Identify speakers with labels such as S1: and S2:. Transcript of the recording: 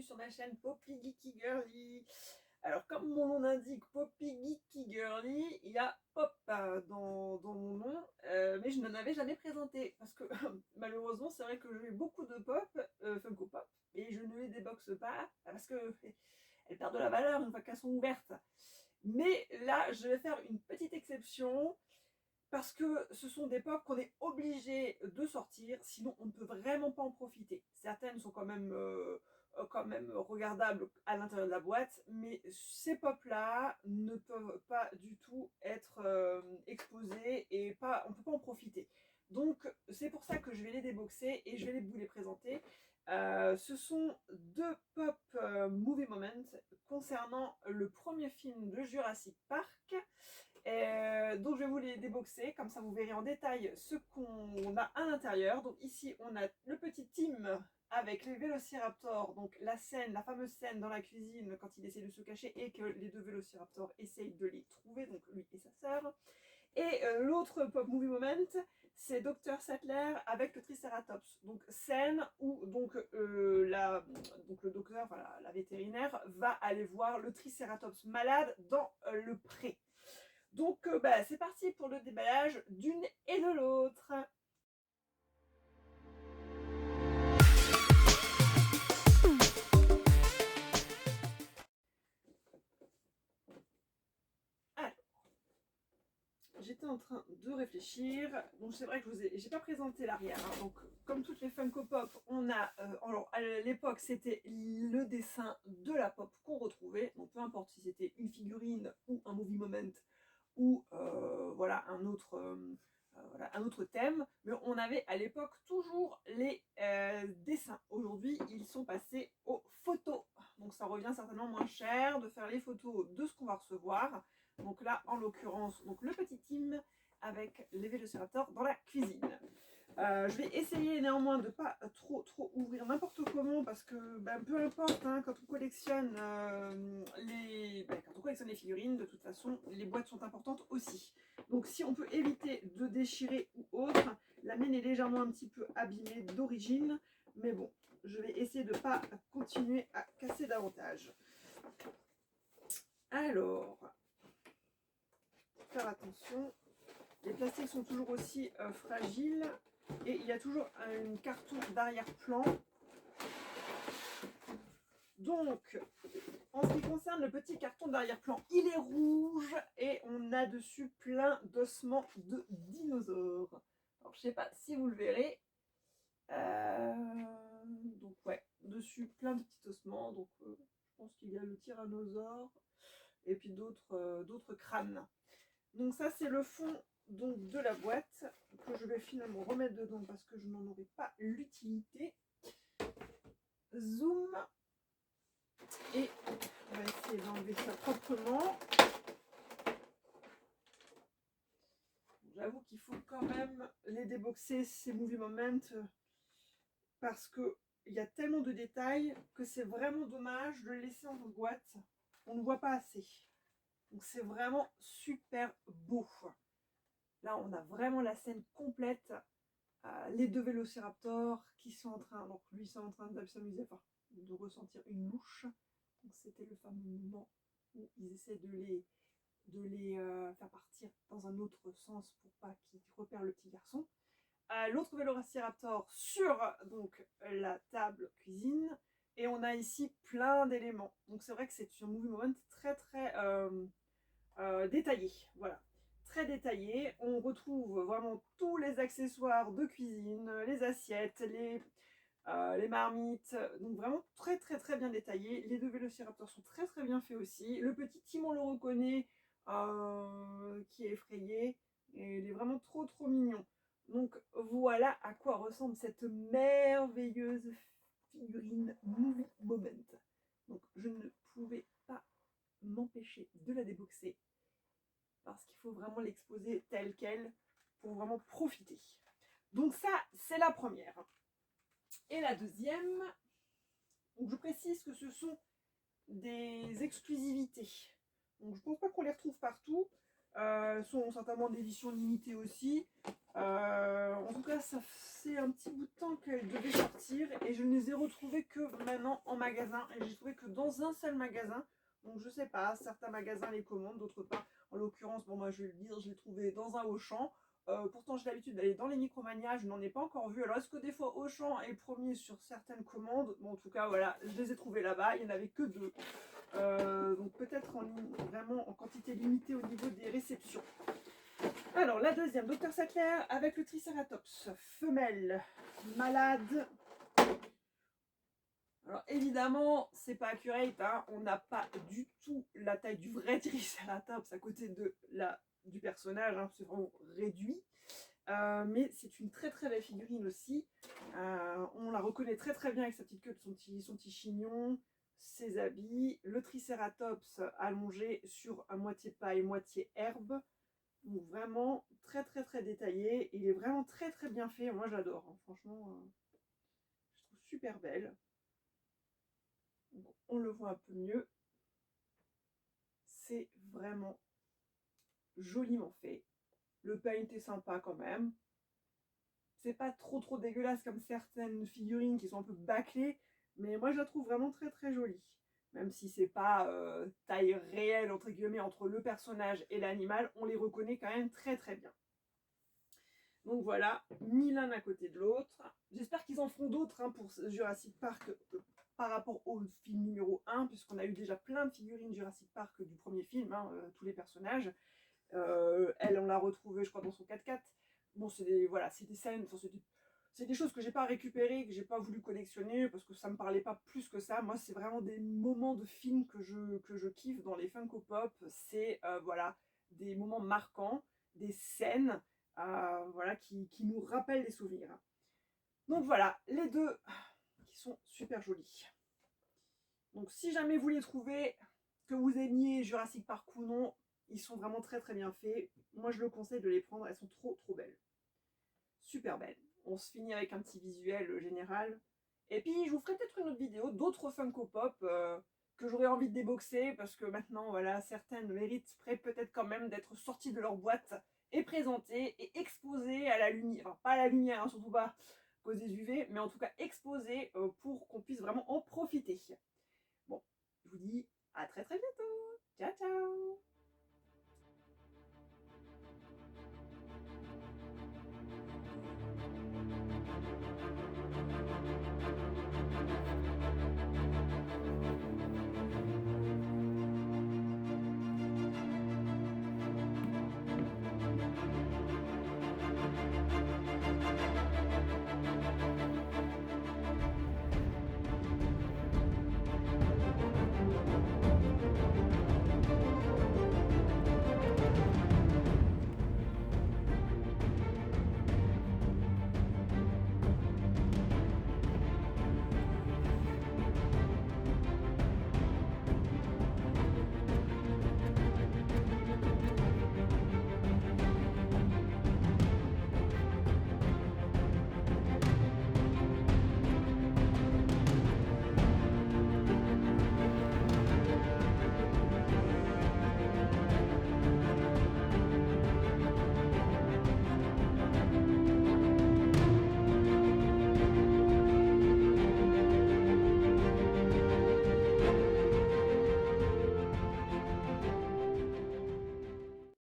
S1: sur ma chaîne Poppy Geeky Girly. Alors comme mon nom l'indique, Poppy Geeky Girly, il y a Pop dans mon nom, mais je n'en avais jamais présenté parce que malheureusement c'est vrai que j'ai beaucoup de pop, Funko Pop, et je ne les déboxe pas parce que elles perdent de la valeur une fois qu'elles sont ouvertes. Mais là je vais faire une petite exception parce que ce sont des pop qu'on est obligé de sortir, sinon on ne peut vraiment pas en profiter. Certaines sont quand même regardables à l'intérieur de la boîte, mais ces pop là ne peuvent pas du tout être exposées et on ne peut pas en profiter. Donc c'est pour ça que je vais les déboxer et je vais vous les présenter. Ce sont deux pop movie moments concernant le premier film de Jurassic Park. Donc je vais vous les déboxer, comme ça vous verrez en détail ce qu'on a à l'intérieur. Donc ici on a le petit Tim avec les vélociraptors, donc la fameuse scène dans la cuisine quand il essaie de se cacher et que les deux vélociraptors essayent de les trouver, donc lui et sa sœur. Et l'autre pop movie moment, c'est Dr Sattler avec le Triceratops. Donc scène où donc le docteur, enfin, la vétérinaire, va aller voir le Triceratops malade dans le pré. Donc c'est parti pour le déballage d'une et de l'autre. Alors, j'étais en train de réfléchir. Donc c'est vrai que j'ai pas présenté l'arrière. Hein. Donc comme toutes les Funko Pop, on a alors à l'époque c'était le dessin de la pop qu'on retrouvait. Donc peu importe si c'était une figurine ou un movie moment ou voilà un autre thème, mais on avait à l'époque toujours les dessins. Aujourd'hui, ils sont passés aux photos. Donc ça revient certainement moins cher de faire les photos de ce qu'on va recevoir. Donc là, en l'occurrence, donc le petit Tim avec les vélociraptors dans la cuisine. Je vais essayer néanmoins de ne pas trop ouvrir n'importe comment parce que peu importe, hein, quand on collectionne les figurines, de toute façon, les boîtes sont importantes aussi. Donc si on peut éviter de déchirer ou autre, la mienne est légèrement un petit peu abîmée d'origine, mais bon, je vais essayer de ne pas continuer à casser davantage. Alors, faire attention, les plastiques sont toujours aussi fragiles. Et il y a toujours une carton d'arrière-plan. Donc, en ce qui concerne le petit carton d'arrière-plan, il est rouge et on a dessus plein d'ossements de dinosaures. Alors, je ne sais pas si vous le verrez. Donc, ouais, dessus plein de petits ossements. Donc, je pense qu'il y a le tyrannosaure et puis d'autres crânes. Donc, ça, c'est le fond donc de la boîte que je vais finalement remettre dedans parce que je n'en aurai pas l'utilité. Zoom, et on va essayer d'enlever ça proprement. J'avoue qu'il faut quand même les déboxer ces movie moments parce que il y a tellement de détails que c'est vraiment dommage de les laisser en boîte. On ne voit pas assez. Donc c'est vraiment super beau. Là, on a vraiment la scène complète. Les deux vélociraptors qui sont en train, donc lui, sont en train de s'amuser, enfin, de ressentir une louche. Donc c'était le fameux moment où ils essaient de les faire partir dans un autre sens pour pas qu'ils repèrent le petit garçon. L'autre vélociraptor sur donc la table cuisine. Et on a ici plein d'éléments. Donc c'est vrai que c'est un movie moment très détaillé. Voilà. Très détaillé. On retrouve vraiment tous les accessoires de cuisine, les assiettes, les marmites. Donc vraiment très bien détaillé. Les deux vélociraptors sont très bien faits aussi. Le petit Tim, on le reconnaît, qui est effrayé. Et il est vraiment trop mignon. Donc voilà à quoi ressemble cette merveilleuse figurine movie moment. Donc je ne pouvais pas m'empêcher de la déboxer parce qu'il faut vraiment l'exposer telle qu'elle pour vraiment profiter. Donc ça, c'est la première. Et la deuxième, donc je précise que ce sont des exclusivités. Donc je ne pense pas qu'on les retrouve partout. Sont certainement d'édition limitée aussi. En tout cas, ça fait un petit bout de temps qu'elles devaient sortir et je ne les ai retrouvées que maintenant en magasin. Et j'ai trouvé que dans un seul magasin. Donc je sais pas, certains magasins les commandent, d'autres pas. En l'occurrence, bon moi je vais le dire, je l'ai trouvé dans un Auchan. Pourtant j'ai l'habitude d'aller dans les Micromania, je n'en ai pas encore vu. Alors est-ce que des fois Auchan est premier sur certaines commandes? Bon en tout cas voilà, je les ai trouvés là-bas, il n'y en avait que 2. Donc peut-être vraiment en quantité limitée au niveau des réceptions. Alors la deuxième, Dr Sattler avec le Triceratops, femelle, malade. Alors évidemment, c'est pas accurate, hein. On n'a pas du tout la taille du vrai Triceratops à côté du personnage, hein. C'est vraiment réduit. Mais c'est une très très belle figurine aussi. On la reconnaît très très bien avec sa petite queue, son petit chignon, ses habits, le Triceratops allongé sur un moitié paille, moitié herbe. Donc vraiment très très très détaillé. Il est vraiment très très bien fait. Moi j'adore, hein. Franchement, je trouve super belle. Donc, on le voit un peu mieux. C'est vraiment joliment fait. Le paint est sympa quand même. C'est pas trop dégueulasse comme certaines figurines qui sont un peu bâclées, mais moi je la trouve vraiment très très jolie. Même si c'est pas taille réelle entre guillemets entre le personnage et l'animal, on les reconnaît quand même très très bien. Donc voilà, mis l'un à côté de l'autre. J'espère qu'ils en feront d'autres, hein, pour Jurassic Park par rapport au film numéro 1, puisqu'on a eu déjà plein de figurines Jurassic Park du premier film, hein, tous les personnages. Elle, on l'a retrouvée, je crois, dans son 4x4. Bon, c'est des, voilà, c'est des scènes, c'est des choses que j'ai pas récupérées, que j'ai pas voulu collectionner parce que ça me parlait pas plus que ça. Moi, c'est vraiment des moments de film que je kiffe dans les Funko Pop. C'est voilà, des moments marquants, des scènes voilà, qui nous rappellent des souvenirs. Donc voilà, les deux qui sont super jolis. Donc si jamais vous les trouvez, que vous aimiez Jurassic Park ou non, ils sont vraiment très très bien faits. Moi je le conseille de les prendre, elles sont trop belles. Super belles. On se finit avec un petit visuel général. Et puis je vous ferai peut-être une autre vidéo d'autres Funko Pop que j'aurais envie de déboxer parce que maintenant voilà, certaines méritent peut-être quand même d'être sorties de leur boîte et présentées et exposées à la lumière. Enfin pas à la lumière, hein, surtout pas à cause des UV, mais en tout cas exposées pour qu'on puisse vraiment en profiter. Bon, je vous dis à très très bientôt. Ciao ciao.